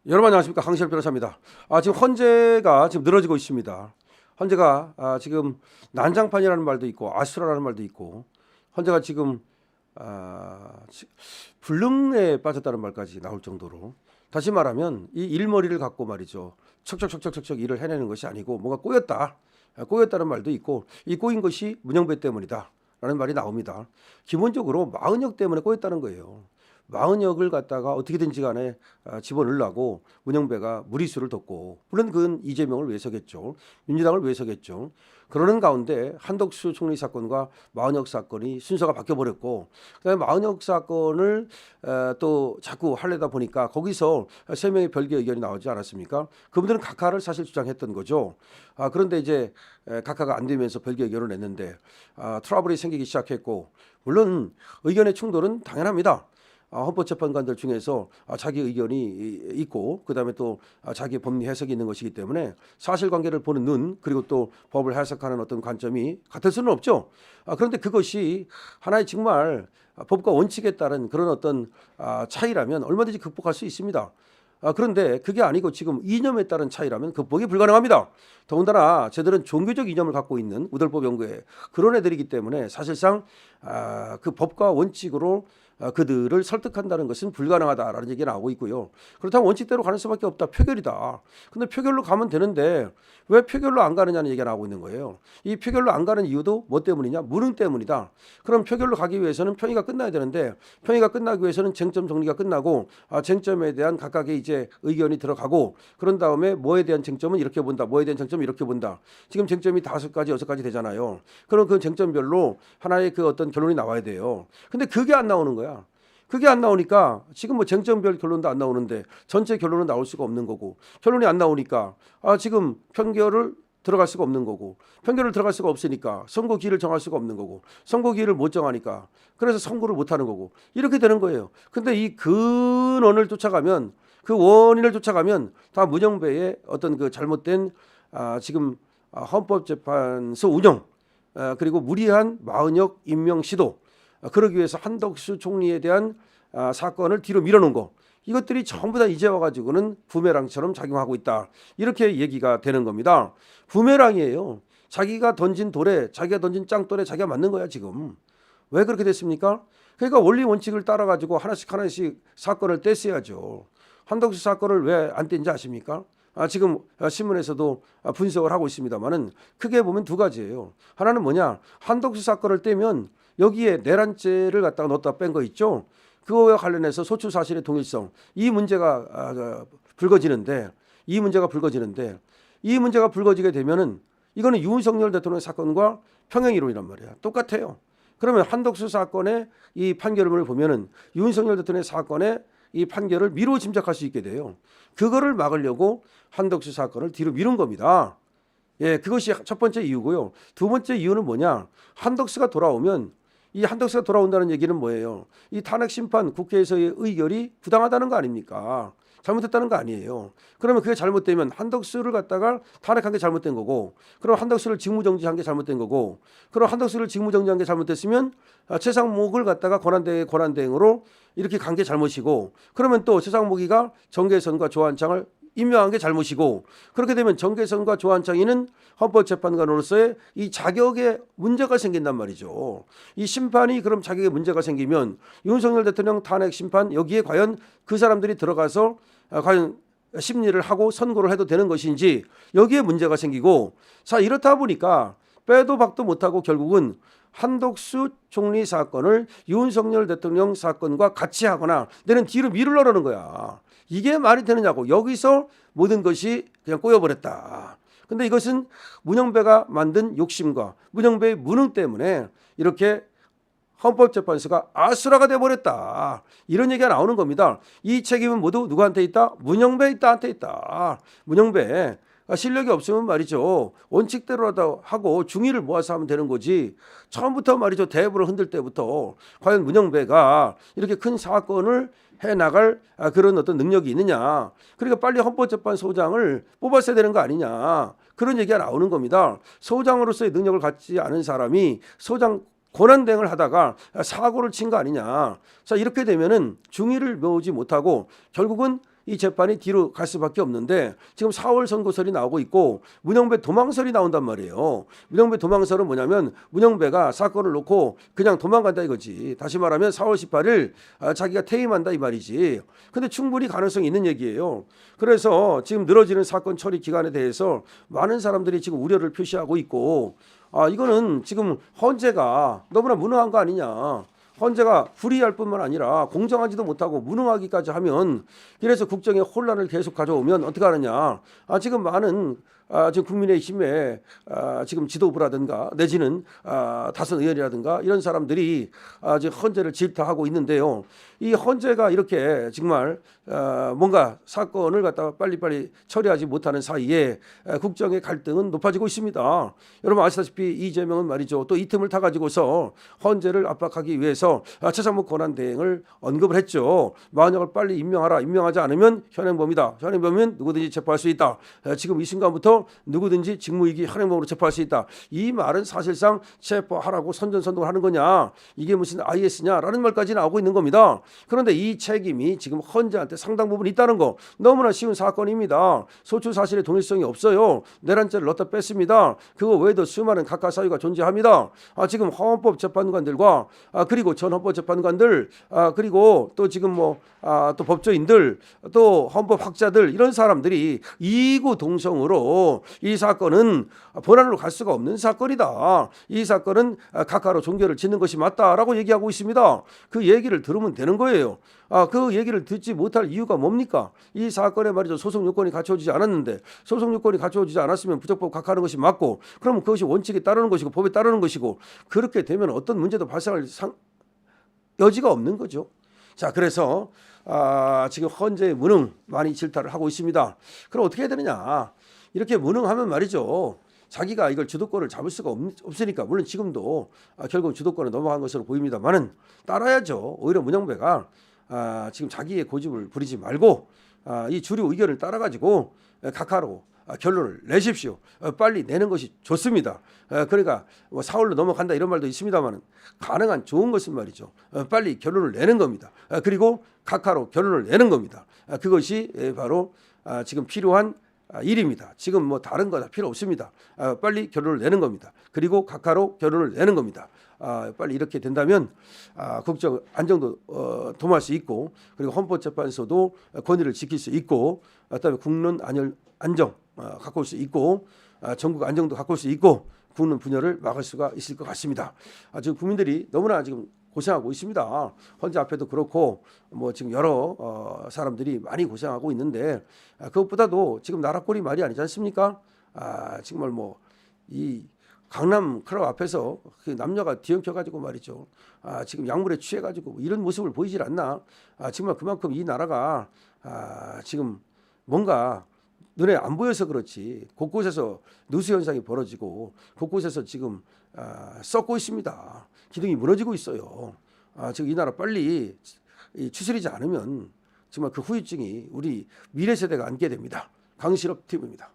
여러분 안녕하십니까, 강시열 변호사입니다. 지금 헌재가 지금 늘어지고 있습니다. 헌재가 지금 난장판이라는 말도 있고 아수라라는 말도 있고, 헌재가 지금 불능에 빠졌다는 말까지 나올 정도로, 다시 말하면 이 일머리를 갖고 말이죠, 척척척척척척 일을 해내는 것이 아니고 뭔가 꼬였다는 말도 있고, 이 꼬인 것이 문영배 때문이다 라는 말이 나옵니다. 기본적으로 마은혁 때문에 꼬였다는 거예요. 마은혁을 갖다가 어떻게든지 간에 집어넣으려고 문영배가 무리수를 뒀고, 물론 그건 이재명을 위해서겠죠. 민주당을 위해서겠죠. 그러는 가운데 한덕수 총리 사건과 마은혁 사건이 순서가 바뀌어버렸고, 그다음에 마은혁 사건을 또 자꾸 하려다 보니까 거기서 세 명의 별개 의견이 나오지 않았습니까? 그분들은 각하를 사실 주장했던 거죠. 그런데 이제 각하가 안 되면서 별개 의견을 냈는데 트러블이 생기기 시작했고, 물론 의견의 충돌은 당연합니다. 헌법재판관들 중에서 자기 의견이 있고, 그다음에 또 자기 법리 해석이 있는 것이기 때문에 사실관계를 보는 눈, 그리고 또 법을 해석하는 어떤 관점이 같을 수는 없죠. 그런데 그것이 하나의 정말 법과 원칙에 따른 그런 어떤 차이라면 얼마든지 극복할 수 있습니다. 그런데 그게 아니고 지금 이념에 따른 차이라면 극복이 불가능합니다. 더군다나 쟤들은 종교적 이념을 갖고 있는 우들법 연구회 그런 애들이기 때문에 사실상 그 법과 원칙으로 그들을 설득한다는 것은 불가능하다라는 얘기가 나오고 있고요. 그렇다면 원칙대로 가는 수밖에 없다. 표결이다. 근데 표결로 가면 되는데 왜 표결로 안 가느냐는 얘기가 나오고 있는 거예요. 이 표결로 안 가는 이유도 뭐 때문이냐? 무능 때문이다. 그럼 표결로 가기 위해서는 평의가 끝나야 되는데, 평의가 끝나기 위해서는 쟁점 정리가 끝나고 쟁점에 대한 각각의 이제 의견이 들어가고, 그런 다음에 뭐에 대한 쟁점은 이렇게 본다, 뭐에 대한 쟁점은 이렇게 본다. 지금 쟁점이 5가지 6가지 되잖아요. 그럼 그 쟁점별로 하나의 그 어떤 결론이 나와야 돼요. 근데 그게 안 나오는 거야. 그게 안 나오니까 지금 뭐 쟁점별 결론도 안 나오는데 전체 결론은 나올 수가 없는 거고, 결론이 안 나오니까 지금 편결을 들어갈 수가 없는 거고, 편결을 들어갈 수가 없으니까 선고 기일을 정할 수가 없는 거고, 선고 기일을 못 정하니까 그래서 선고를 못 하는 거고, 이렇게 되는 거예요. 근데 이 근원을 쫓아가면, 그 원인을 쫓아가면 다 문영배의 어떤 그 잘못된 지금 헌법재판소 운영, 그리고 무리한 마은혁 임명 시도, 그러기 위해서 한덕수 총리에 대한 사건을 뒤로 밀어놓은 거, 이것들이 전부 다 이제 와가지고는 부메랑처럼 작용하고 있다, 이렇게 얘기가 되는 겁니다. 부메랑이에요. 자기가 던진 돌에, 자기가 던진 짱돌에 자기가 맞는 거야 지금. 왜 그렇게 됐습니까? 그러니까 원리 원칙을 따라가지고 하나씩 사건을 뗐어야죠. 한덕수 사건을 왜 안 뗀지 아십니까? 지금 신문에서도 분석을 하고 있습니다만은 크게 보면 2가지예요. 하나는 뭐냐? 한덕수 사건을 떼면 여기에 내란죄를 갖다가 넣었다 뺀 거 있죠. 그거와 관련해서 소추 사실의 동일성, 이 문제가 불거지는데, 이 문제가 불거지게 되면은 이거는 윤석열 대통령 사건과 평행 이론이란 말이야. 똑같아요. 그러면 한덕수 사건의 이 판결문을 보면은 윤석열 대통령의 사건의 이 판결을 미루어 짐작할 수 있게 돼요. 그거를 막으려고 한덕수 사건을 뒤로 미룬 겁니다. 예, 그것이 첫 번째 이유고요. 2번째 이유는 뭐냐? 한덕수가 돌아오면, 이 한덕수가 돌아온다는 얘기는 뭐예요? 이 탄핵 심판 국회에서의 의결이 부당하다는 거 아닙니까? 잘못했다는 거 아니에요. 그러면 그게 잘못되면 한덕수를 갖다가 탄핵한 게 잘못된 거고, 그럼 한덕수를 직무정지한 게 잘못된 거고, 그럼 한덕수를 직무정지한 게 잘못됐으면 최상목을 갖다가 권한대행으로 이렇게 간 게 잘못이고, 그러면 또 최상목이가 정계선과 조한창을 임명한 게 잘못이고, 그렇게 되면 정계선과 조한창이는 헌법재판관으로서의 이 자격에 문제가 생긴단 말이죠. 이 심판이 그럼 자격에 문제가 생기면 윤석열 대통령 탄핵 심판, 여기에 과연 그 사람들이 들어가서 과연 심리를 하고 선고를 해도 되는 것인지, 여기에 문제가 생기고, 자, 이렇다 보니까 빼도 박도 못하고 결국은 한덕수 총리 사건을 윤석열 대통령 사건과 같이 하거나 내는 뒤로 미루려는 거야. 이게 말이 되느냐고. 여기서 모든 것이 그냥 꼬여버렸다. 근데 이것은 문영배가 만든 욕심과 문영배의 무능 때문에 이렇게 헌법재판소가 아수라가 돼버렸다, 이런 얘기가 나오는 겁니다. 이 책임은 모두 누구한테 있다? 문영배 한테 있다. 문영배 실력이 없으면 말이죠, 원칙대로라도 하고 중의를 모아서 하면 되는 거지, 처음부터 말이죠, 대부를 흔들 때부터 과연 문영배가 이렇게 큰 사건을 해나갈 그런 어떤 능력이 있느냐, 그러니까 빨리 헌법재판소장을 뽑았어야 되는 거 아니냐, 그런 얘기가 나오는 겁니다. 소장으로서의 능력을 갖지 않은 사람이 소장 권한대행을 하다가 사고를 친 거 아니냐. 자, 이렇게 되면은 중의를 모으지 못하고 결국은 이 재판이 뒤로 갈 수밖에 없는데 지금 4월 선고설이 나오고 있고 문영배 도망설이 나온단 말이에요. 문영배 도망설은 뭐냐면 문영배가 사건을 놓고 그냥 도망간다 이거지. 다시 말하면 4월 18일 자기가 퇴임한다 이 말이지. 근데 충분히 가능성이 있는 얘기예요. 그래서 지금 늘어지는 사건 처리 기간에 대해서 많은 사람들이 지금 우려를 표시하고 있고 이거는 지금 헌재가 너무나 무능한 거 아니냐. 헌재가 불의할 뿐만 아니라 공정하지도 못하고 무능하기까지 하면 이래서 국정에 혼란을 계속 가져오면 어떻게 하느냐. 지금 많은 지금 국민의힘의 지금 지도부라든가 내지는 다선 의원이라든가 이런 사람들이 지금 헌재를 질타하고 있는데요. 이 헌재가 이렇게 정말 뭔가 사건을 갖다가 빨리빨리 처리하지 못하는 사이에 국정의 갈등은 높아지고 있습니다. 여러분 아시다시피 이재명은 말이죠. 또 이 틈을 타가지고서 헌재를 압박하기 위해서 최상목 권한대행을 언급을 했죠. 만약을 빨리 임명하라. 임명하지 않으면 현행범이다. 현행범이면 누구든지 체포할 수 있다. 지금 이 순간부터 누구든지 직무유기 현행범으로 체포할 수 있다. 이 말은 사실상 체포하라고 선전선동을 하는 거냐. 이게 무슨 IS냐라는 말까지 나오고 있는 겁니다. 그런데 이 책임이 지금 헌재한테 상당 부분 있다는 거 너무나 쉬운 사건입니다. 소추 사실의 동일성이 없어요. 내란죄를 넣었다 뺐습니다. 그거 외에도 수많은 각하 사유가 존재합니다. 지금 헌법재판관들과 그리고 전 헌법재판관들 그리고 또 지금 또 법조인들 또 헌법학자들 이런 사람들이 이구동성으로 이 사건은 본안으로 갈 수가 없는 사건이다. 이 사건은 각하로 종결을 짓는 것이 맞다라고 얘기하고 있습니다. 그 얘기를 들으면 되는 거예요. 그 얘기를 듣지 못할 이유가 뭡니까? 이 사건에 말이죠. 소송 요건이 갖춰지지 않았는데 소송 요건이 갖춰지지 않았으면 부적법 각하하는 것이 맞고 그러면 그것이 원칙에 따르는 것이고 법에 따르는 것이고 그렇게 되면 어떤 문제도 발생할 여지가 없는 거죠. 자, 그래서 지금 헌재의 무능 많이 질타를 하고 있습니다. 그럼 어떻게 해야 되느냐? 이렇게 무능하면 말이죠. 자기가 이걸 주도권을 잡을 수가 없으니까 물론 지금도 결국 주도권을 넘어간 것으로 보입니다만은 따라야죠. 오히려 문영배가 지금 자기의 고집을 부리지 말고 이 주류 의견을 따라가지고 각하로 결론을 내십시오. 빨리 내는 것이 좋습니다. 그러니까 4월로 넘어간다 이런 말도 있습니다만 가능한 좋은 것은 말이죠. 빨리 결론을 내는 겁니다. 그리고 각하로 결론을 내는 겁니다. 그것이 바로 지금 필요한 일입니다. 지금 다른 거 다 필요 없습니다. 빨리 결론을 내는 겁니다. 그리고 각하로 결론을 내는 겁니다. 빨리 이렇게 된다면 국정 안정도 도모할 수 있고 그리고 헌법재판소도 권위를 지킬 수 있고 그다음에 국론 안정 가까울 수 있고 전국 안정도 가까울 수 있고 국론 분열을 막을 수가 있을 것 같습니다. 지금 국민들이 너무나 지금 고생하고 있습니다. 헌재 앞에도 그렇고 지금 여러 사람들이 많이 고생하고 있는데 그것보다도 지금 나라 꼴이 말이 아니지 않습니까? 정말 이 강남 클럽 앞에서 그 남녀가 뒤엉켜가지고 말이죠. 지금 약물에 취해가지고 이런 모습을 보이질 않나? 정말 그만큼 이 나라가 지금 뭔가 눈에 안 보여서 그렇지 곳곳에서 누수 현상이 벌어지고 곳곳에서 지금 썩고 있습니다. 기둥이 무너지고 있어요. 지금 이 나라 빨리 추스리지 않으면 정말 그 후유증이 우리 미래 세대가 안게 됩니다. 강실업 TV입니다.